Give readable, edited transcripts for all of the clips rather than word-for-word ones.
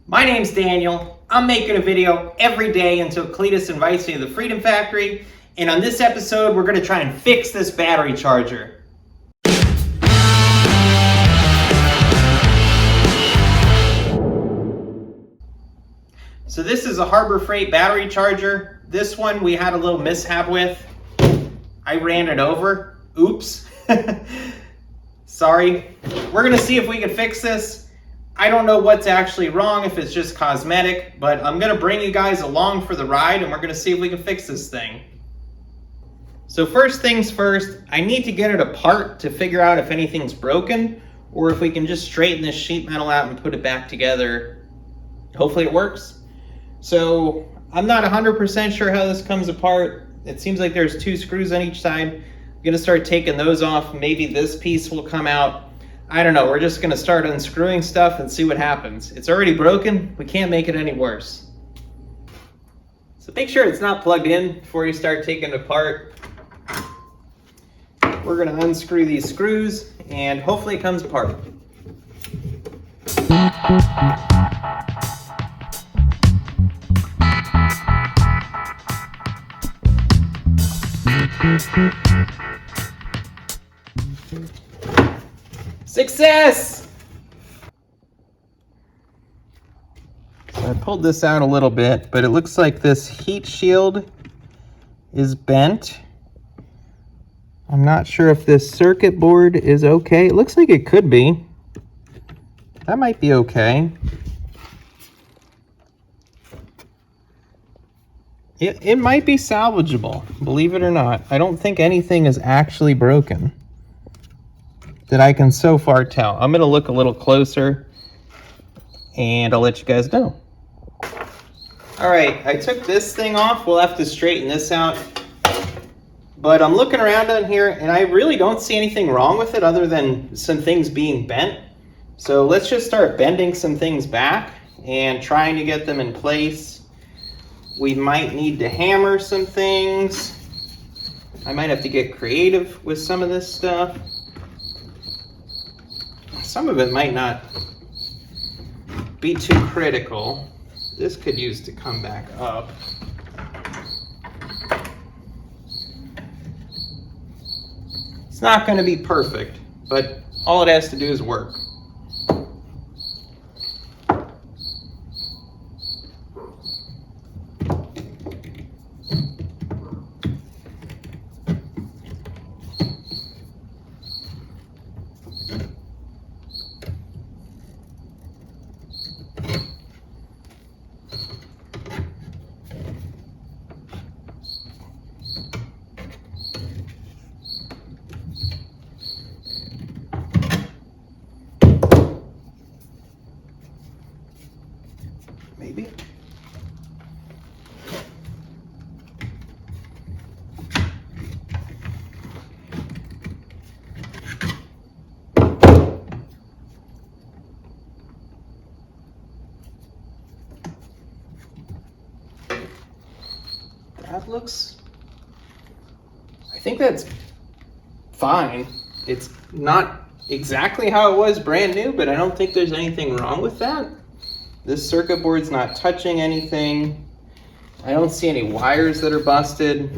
My name's Daniel. I'm making a video every day until Cleetus invites me to the Freedom Factory, and on this episode we're going to try and fix this battery charger. So this is a Harbor Freight battery charger. This one we had a little mishap with. I ran it over. Oops. Sorry. We're going to see if we can fix this. I don't know what's actually wrong, if it's just cosmetic, but I'm going to bring you guys along for the ride and we're going to see if we can fix this thing. So first things first, I need to get it apart to figure out if anything's broken or if we can just straighten this sheet metal out and put it back together. Hopefully it works. So I'm not 100% sure how this comes apart. It seems like there's 2 screws on each side. I'm going to start taking those off. Maybe this piece will come out. I don't know, we're just gonna start unscrewing stuff and see what happens. It's already broken, we can't make it any worse. So make sure it's not plugged in before you start taking it apart. We're gonna unscrew these screws and hopefully it comes apart. Success! So I pulled this out a little bit, but it looks like this heat shield is bent. I'm not sure if this circuit board is okay. It looks like it could be. That might be okay. It might be salvageable, believe it or not. I don't think anything is actually broken that I can so far tell. I'm gonna look a little closer and I'll let you guys know. All right, I took this thing off. We'll have to straighten this out. But I'm looking around on here and I really don't see anything wrong with it other than some things being bent. So let's just start bending some things back and trying to get them in place. We might need to hammer some things. I might have to get creative with some of this stuff. Some of it might not be too critical. This could use to come back up. It's not going to be perfect, but all it has to do is work. Maybe. That looks, I think that's fine. It's not exactly how it was brand new, but I don't think there's anything wrong with that. This circuit board's not touching anything. I don't see any wires that are busted.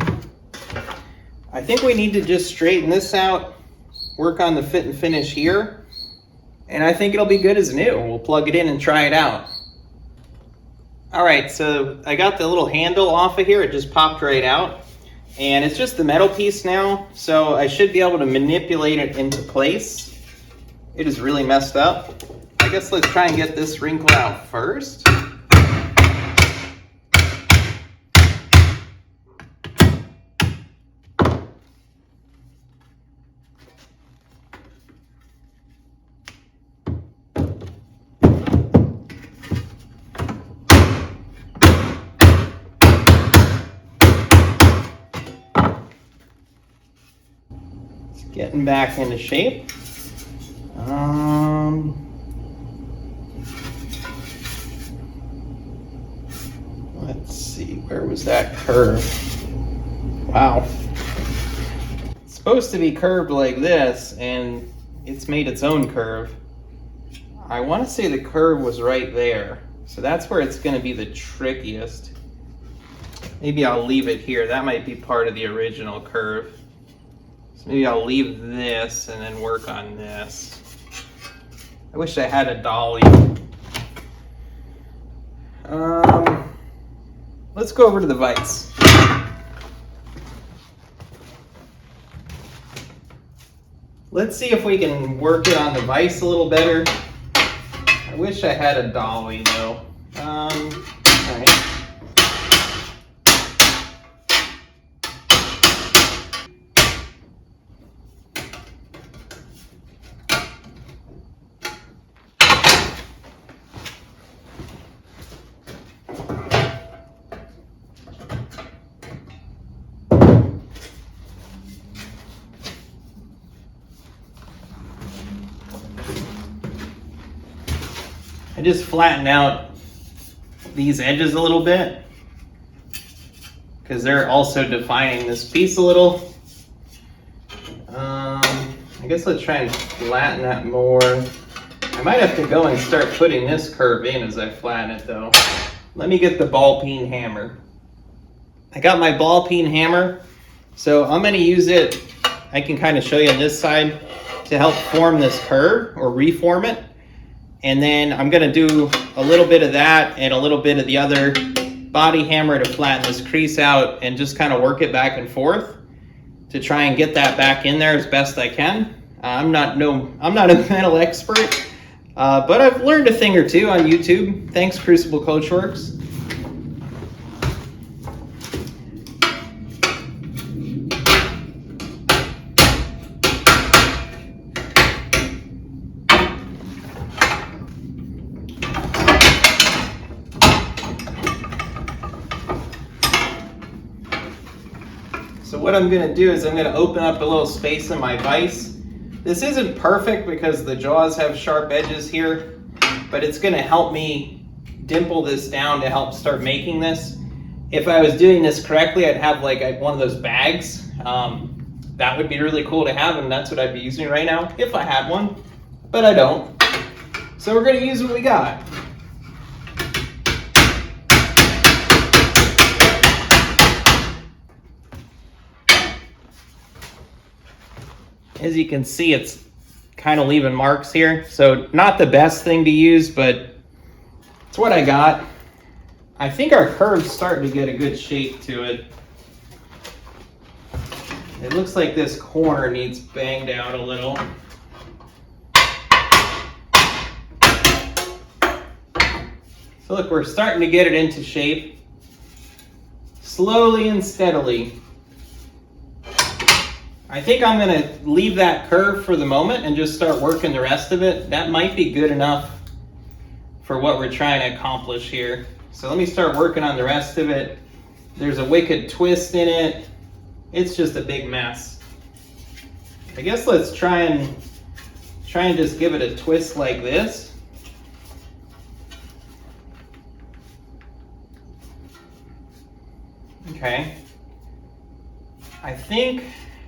I think we need to just straighten this out, work on the fit and finish here, and I think it'll be good as new. We'll plug it in and try it out. All right, so I got the little handle off of here. It just popped right out. And it's just the metal piece now, so I should be able to manipulate it into place. It is really messed up. I guess let's try and get this wrinkle out first. It's getting back into shape. Let's see, where was that curve? Wow. It's supposed to be curved like this, and it's made its own curve. I want to say the curve was right there. So that's where it's going to be the trickiest. Maybe I'll leave it here. That might be part of the original curve. So maybe I'll leave this and then work on this. I wish I had a dolly. Let's go over to the vise. Let's see if we can work it on the vise a little better. I wish I had a dolly though. All right. I just flatten out these edges a little bit because they're also defining this piece a little. I guess let's try and flatten that more. I might have to go and start putting this curve in as I flatten it though. Let me get the ball peen hammer. I got my ball peen hammer, so I'm going to use it. I can kind of show you on this side to help form this curve or reform it. And then I'm going to do a little bit of that and a little bit of the other body hammer to flatten this crease out and just kind of work it back and forth to try and get that back in there as best I can. I'm not a metal expert, but I've learned a thing or two on YouTube. Thanks, Crucible Coachworks. So what I'm going to do is I'm going to open up a little space in my vise. This isn't perfect because the jaws have sharp edges here, but it's going to help me dimple this down to help start making this. If I was doing this correctly, I'd have like one of those bags. That would be really cool to have, and that's what I'd be using right now if I had one, but I don't. So we're going to use what we got. As you can see, it's kind of leaving marks here. So not the best thing to use, but it's what I got. I think our curve's starting to get a good shape to it. It looks like this corner needs banged out a little. So look, we're starting to get it into shape. Slowly and steadily. I think I'm going to leave that curve for the moment and just start working the rest of it. That might be good enough for what we're trying to accomplish here. So let me start working on the rest of it. There's a wicked twist in it. It's just a big mess. I guess let's try and just give it a twist like this. Okay. I think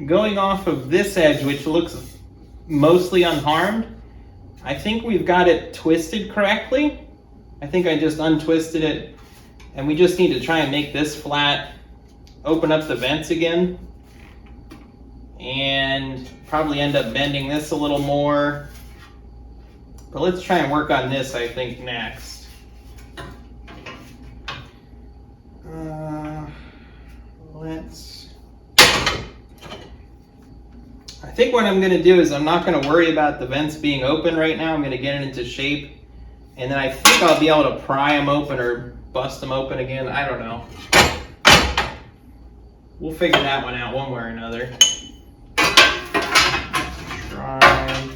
going off of this edge, which looks mostly unharmed, I think we've got it twisted correctly. I think I just untwisted it, and we just need to try and make this flat, open up the vents again, and probably end up bending this a little more. But let's try and work on this, I think, next. I think what I'm going to do is I'm not going to worry about the vents being open right now. I'm going to get it into shape, and then I think I'll be able to pry them open or bust them open again. I don't know. We'll figure that one out one way or another. Try.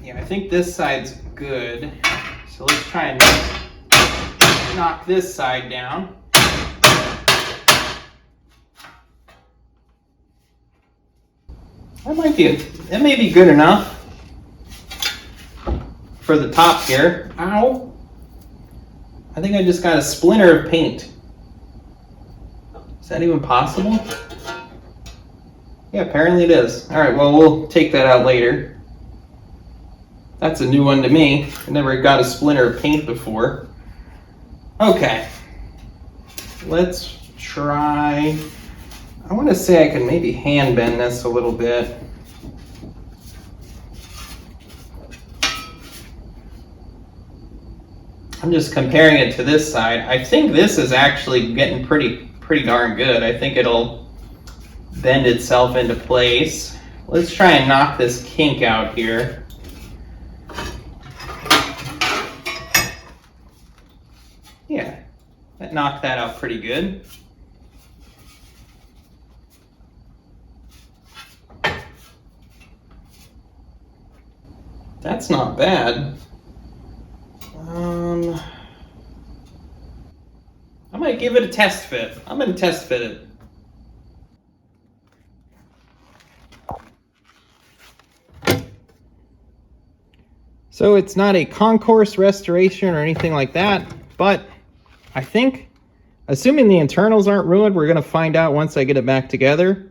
Yeah, I think this side's good. So let's try and knock this side down. That may be good enough for the top here. Ow! I think I just got a splinter of paint. Is that even possible? Yeah, apparently it is. All right, well, we'll take that out later. That's a new one to me. I never got a splinter of paint before. Okay, let's try, I want to say I can maybe hand bend this a little bit. I'm just comparing it to this side. I think this is actually getting pretty darn good. I think it'll bend itself into place. Let's try and knock this kink out here. Yeah, that knocked that out pretty good. That's not bad. I might give it a test fit. I'm gonna test fit it. So it's not a concourse restoration or anything like that, but I think, assuming the internals aren't ruined, we're gonna find out once I get it back together.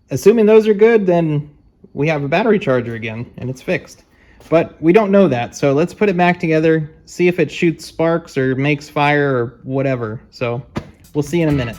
Assuming those are good, then we have a battery charger again and it's fixed. But we don't know that, so let's put it back together, see if it shoots sparks or makes fire or whatever. So we'll see in a minute.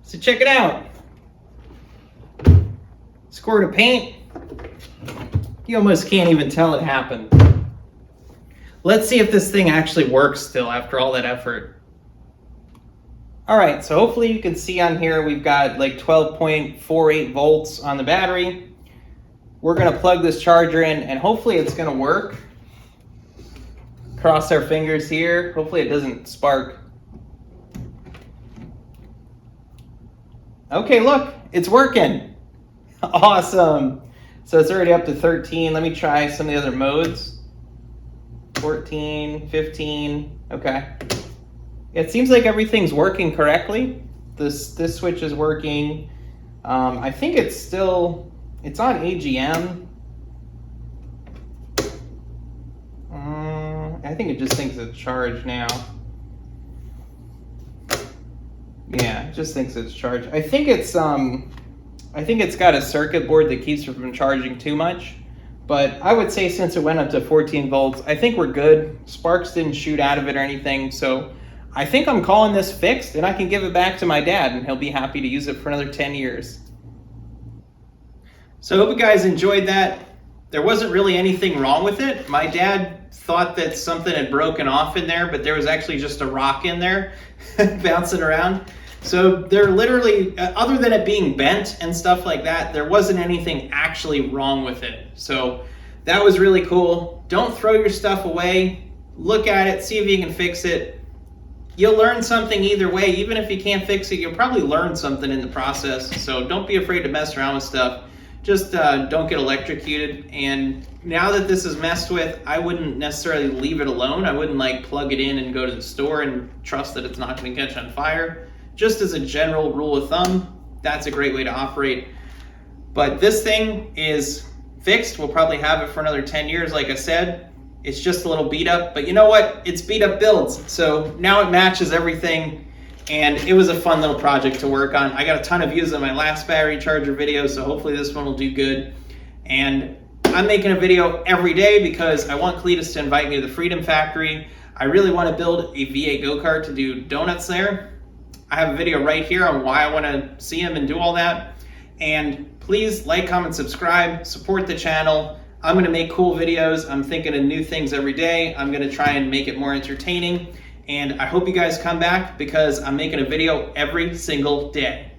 So check it out. Squirt of paint. You almost can't even tell it happened. Let's see if this thing actually works still after all that effort. All right, so hopefully you can see on here we've got like 12.48 volts on the battery. We're gonna plug this charger in and hopefully it's gonna work. Cross our fingers here. Hopefully it doesn't spark. Okay, look, it's working. Awesome. So it's already up to 13. Let me try some of the other modes. 14, 15, okay. It seems like everything's working correctly. This switch is working. I think it's on AGM. I think it just thinks it's charged now. Yeah, it just thinks it's charged. I think it's got a circuit board that keeps it from charging too much. But I would say since it went up to 14 volts, I think we're good. Sparks didn't shoot out of it or anything. So I think I'm calling this fixed and I can give it back to my dad and he'll be happy to use it for another 10 years. So I hope you guys enjoyed that. There wasn't really anything wrong with it. My dad thought that something had broken off in there, but there was actually just a rock in there bouncing around. So they're literally, other than it being bent and stuff like that, there wasn't anything actually wrong with it. So that was really cool. Don't throw your stuff away. Look at it, see if you can fix it. You'll learn something either way. Even if you can't fix it, you'll probably learn something in the process. So don't be afraid to mess around with stuff. Just don't get electrocuted. And now that this is messed with, I wouldn't necessarily leave it alone. I wouldn't like plug it in and go to the store and trust that it's not going to catch on fire. Just as a general rule of thumb, that's a great way to operate. But this thing is fixed. We'll probably have it for another 10 years. Like I said, it's just a little beat up, but you know what? It's beat up builds. So now it matches everything. And it was a fun little project to work on. I got a ton of views on my last battery charger video, so hopefully this one will do good. And I'm making a video every day because I want Cleetus to invite me to the Freedom Factory. I really want to build a VA go-kart to do donuts there. I have a video right here on why I want to see him and do all that. And please like, comment, subscribe, support the channel. I'm going to make cool videos. I'm thinking of new things every day. I'm going to try and make it more entertaining. And I hope you guys come back because I'm making a video every single day.